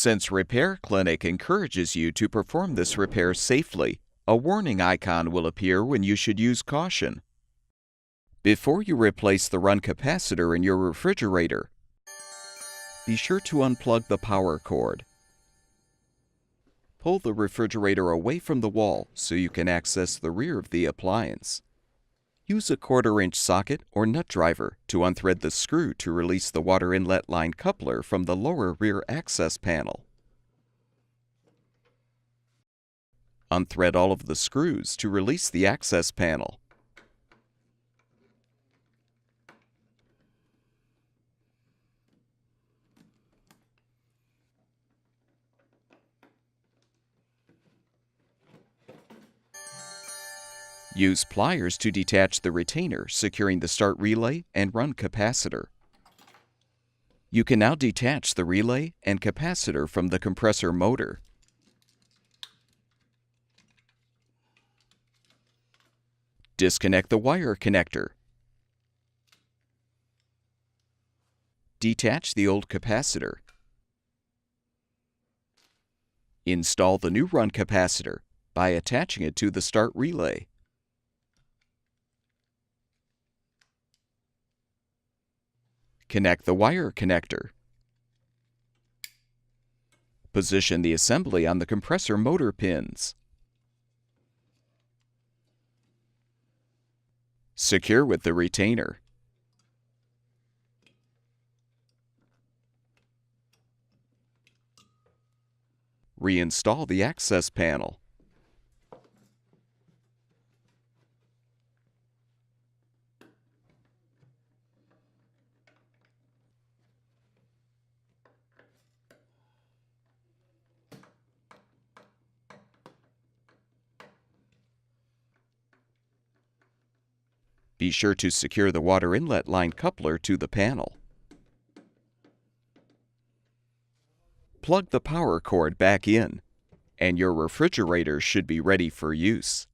Since Repair Clinic encourages you to perform this repair safely, a warning icon will appear when you should use caution. Before you replace the run capacitor in your refrigerator, be sure to unplug the power cord. Pull the refrigerator away from the wall so you can access the rear of the appliance. Use a 1/4-inch socket or nut driver to unthread the screw to release the water inlet line coupler from the lower rear access panel. Unthread all of the screws to release the access panel. Use pliers to detach the retainer securing the start relay and run capacitor. You can now detach the relay and capacitor from the compressor motor. Disconnect the wire connector. Detach the old capacitor. Install the new run capacitor by attaching it to the start relay. Connect the wire connector. Position the assembly on the compressor motor pins. Secure with the retainer. Reinstall the access panel. Be sure to secure the water inlet line coupler to the panel. Plug the power cord back in, and your refrigerator should be ready for use.